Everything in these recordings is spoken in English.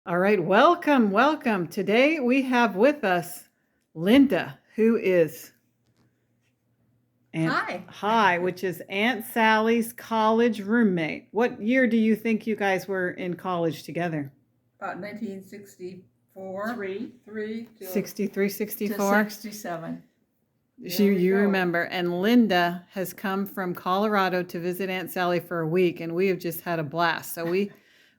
All right, welcome, welcome. Today we have with us Linda, who is Hi. which is Aunt Sally's college roommate. What year do you think you guys were in college together? About 1964. Three to 63, 64? 67. You remember. And Linda has come from Colorado to visit Aunt Sally for a week, and we have just had a blast. So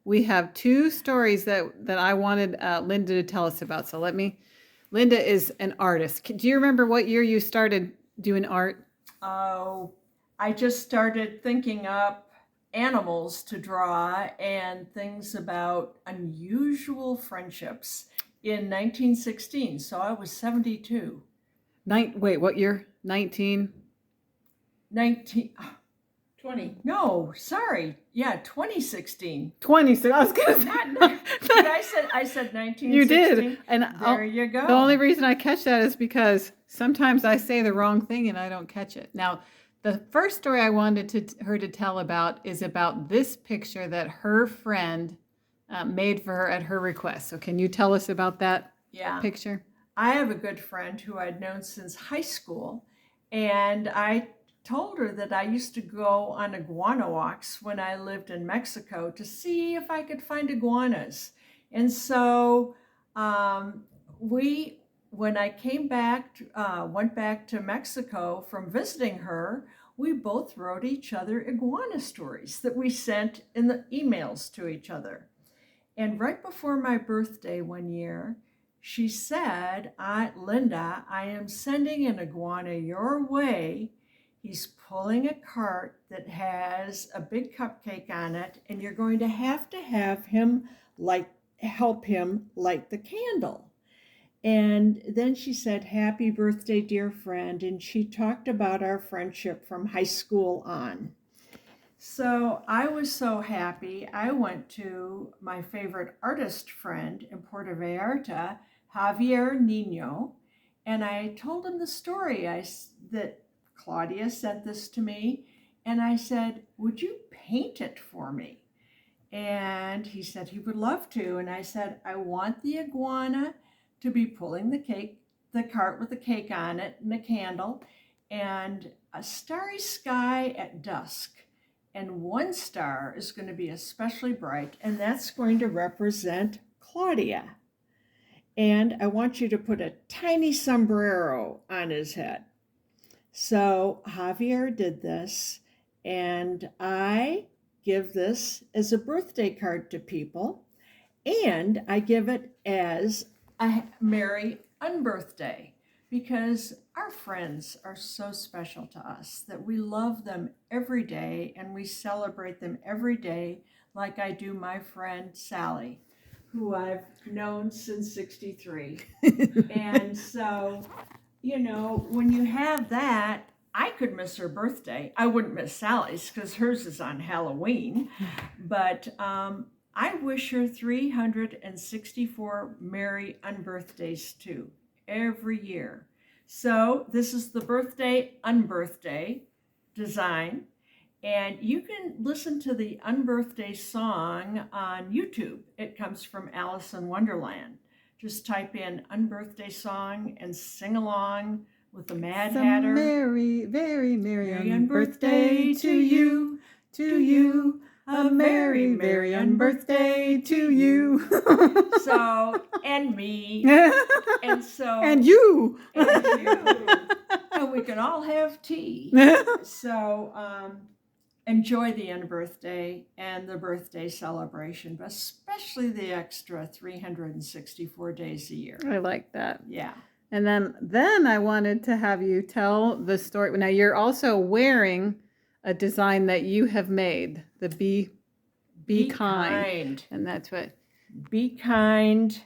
we have two stories that I wanted Linda to tell us about. So Linda is an artist. Do you remember what year you started doing art? Oh, I just started thinking up animals to draw and things about unusual friendships in 1916. So I was 72. Wait, what year? 19? 19. 20. No, sorry. Yeah, 2016. 20. So I was going to say. Did I said 1916? You did. And there you go. The only reason I catch that is because sometimes I say the wrong thing and I don't catch it. Now, the first story I wanted her to tell about is about this picture that her friend made for her at her request. So can you tell us about that picture? I have a good friend who I'd known since high school, and I told her that I used to go on iguana walks when I lived in Mexico to see if I could find iguanas. And so when I came back, went back to Mexico from visiting her, we both wrote each other iguana stories that we sent in the emails to each other. And right before my birthday one year, she said, Linda, I am sending an iguana your way. He's pulling a cart that has a big cupcake on it, and you're going to have him help him light the candle. And then she said, Happy birthday, dear friend. And she talked about our friendship from high school on. So I was so happy. I went to my favorite artist friend in Puerto Vallarta, Javier Nino, and I told him the story that Claudia sent this to me. And I said, Would you paint it for me? And he said he would love to. And I said, I want the iguana to be pulling the cart with the cake on it and a candle, and a starry sky at dusk. And one star is going to be especially bright, and that's going to represent Claudia. And I want you to put a tiny sombrero on his head. So Javier did this, and I give this as a birthday card to people, and I give it as a Merry Unbirthday, because our friends are so special to us that we love them every day and we celebrate them every day, like I do my friend Sally, who I've known since 63. And so, when you have that, I could miss her birthday. I wouldn't miss Sally's because hers is on Halloween. But I wish her 364 Merry Unbirthdays too, every year. So this is the birthday unbirthday design. And you can listen to the unbirthday song on YouTube. It comes from Alice in Wonderland. Just type in unbirthday song and sing along with the Mad Hatter. Merry, very merry unbirthday to you, a merry, merry unbirthday to you. So, and me. And so. And you. And we can all have tea. So, enjoy the unbirthday and the birthday celebration, but especially the extra 364 days a year. I like that. Yeah. And then I wanted to have you tell the story. Now you're also wearing a design that you have made, the Be kind. And that's what. Be kind.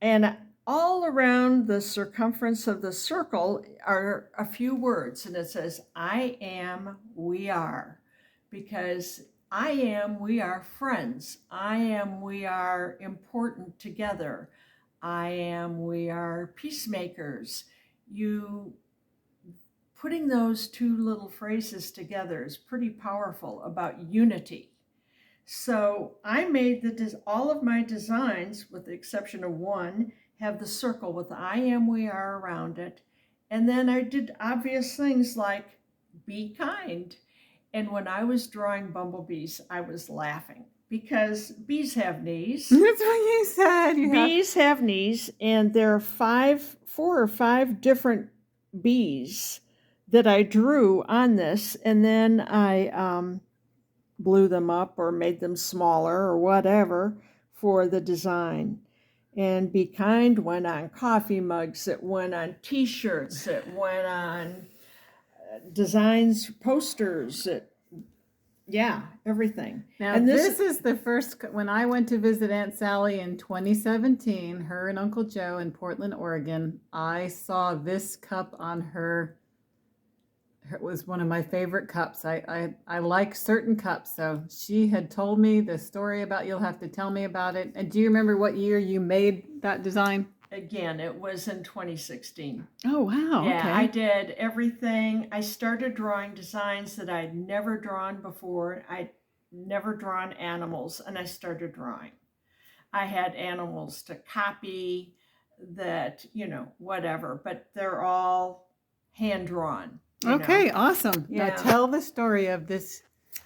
And all around the circumference of the circle are a few words, and it says, I am, we are. Because I am, we are friends. I am, we are important together. I am, we are peacemakers. You putting those two little phrases together is pretty powerful about unity. So I made all of my designs, with the exception of one, have the circle with the I am, we are around it. And then I did obvious things like be kind. And when I was drawing bumblebees, I was laughing because bees have knees. That's what you said. Bees have knees, and there are 4 or 5 different bees that I drew on this, and then I blew them up or made them smaller or whatever for the design. And Be Kind went on coffee mugs, it went on t-shirts, it went on designs, posters, everything. Now, And this is the first, when I went to visit Aunt Sally in 2017, her and Uncle Joe in Portland, Oregon, I saw this cup on her. It was one of my favorite cups. I like certain cups. So she had told me the story about, you'll have to tell me about it. And do you remember what year you made that design? Again, it was in 2016. Oh, wow. Yeah, Okay. I did everything. I started drawing designs that I'd never drawn before. I'd never drawn animals, and I started drawing. I had animals to copy that, whatever, but they're all hand drawn. Okay, awesome. Now Yeah. tell the story of this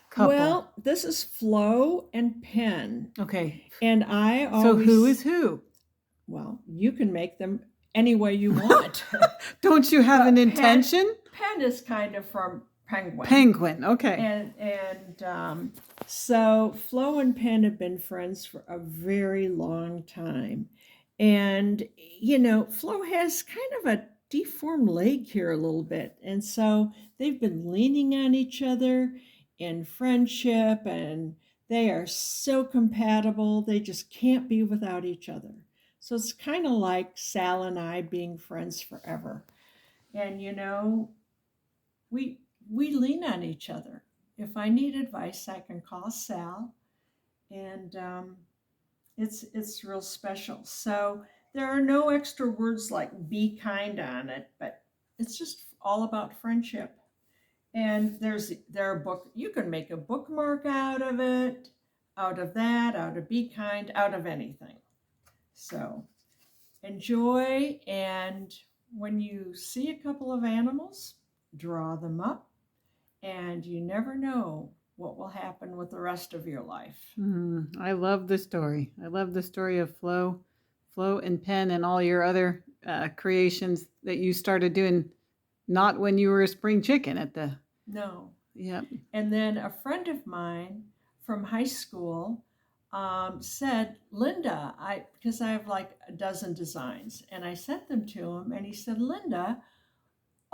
couple. Well, this is Flo and Penn, okay. and I So always. who is who? Well, you can make them any way you want. Don't you have But an Penn- intention? Penn is kind of from Penguin. Penguin. Okay. So Flo and Penn have been friends for a very long time. And, Flo has kind of a deformed leg here a little bit. And so they've been leaning on each other in friendship, and they are so compatible. They just can't be without each other. So it's kind of like Sal and I being friends forever. And, we lean on each other. If I need advice, I can call Sal, and it's real special. So there are no extra words like be kind on it, but it's just all about friendship. And there are book, you can make a bookmark out of it, out of that, out of be kind, out of anything. So enjoy, and when you see a couple of animals, draw them up, and you never know what will happen with the rest of your life. I love the story. I love the story of Flo and Penn and all your other creations that you started doing, not when you were a spring chicken at the. No. Yep. And then a friend of mine from high school said, Linda, because I have like a dozen designs, and I sent them to him, and he said, Linda,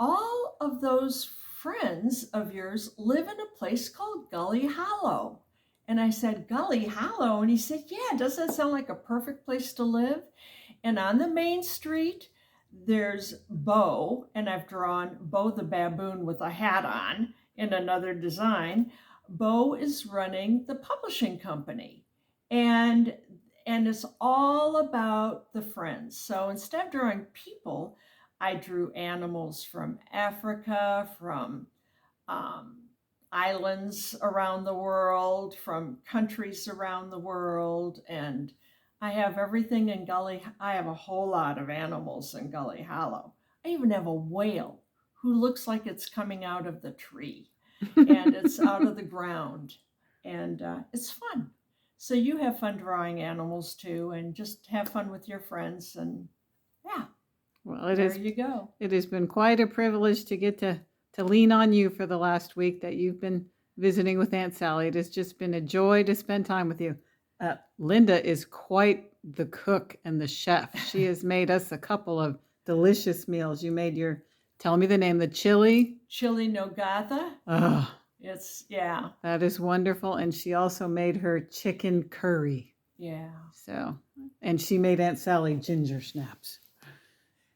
all of those friends of yours live in a place called Gully Hollow. And I said, Gully Hollow? And he said, yeah, doesn't that sound like a perfect place to live? And on the main street, there's Bo, and I've drawn Bo the baboon with a hat on in another design. Bo is running the publishing company, and it's all about the friends. So instead of drawing people, I drew animals from Africa, from islands around the world, from countries around the world, and I have everything in Gully. I have a whole lot of animals in Gully Hollow. I even have a whale who looks like it's coming out of the tree, and it's out of the ground, and it's fun. So you have fun drawing animals too, and just have fun with your friends, and yeah. Well, there you go. It has been quite a privilege to get to lean on you for the last week that you've been visiting with Aunt Sally. It has just been a joy to spend time with you. Linda is quite the cook and the chef. She has made us a couple of delicious meals. You made tell me the name, the chili Nogada. Oh, Yeah. That is wonderful. And she also made her chicken curry. Yeah. So, and she made Aunt Sally ginger snaps.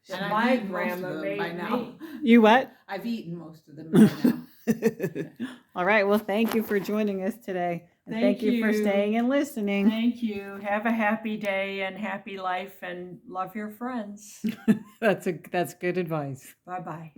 And my I've eaten most grandma of them made by now. me. You what? I've eaten most of them by now. All right. Well, thank you for joining us today. And Thank thank you for you. staying and listening. Thank you. Have a happy day and happy life, and love your friends. That's good advice. Bye-bye.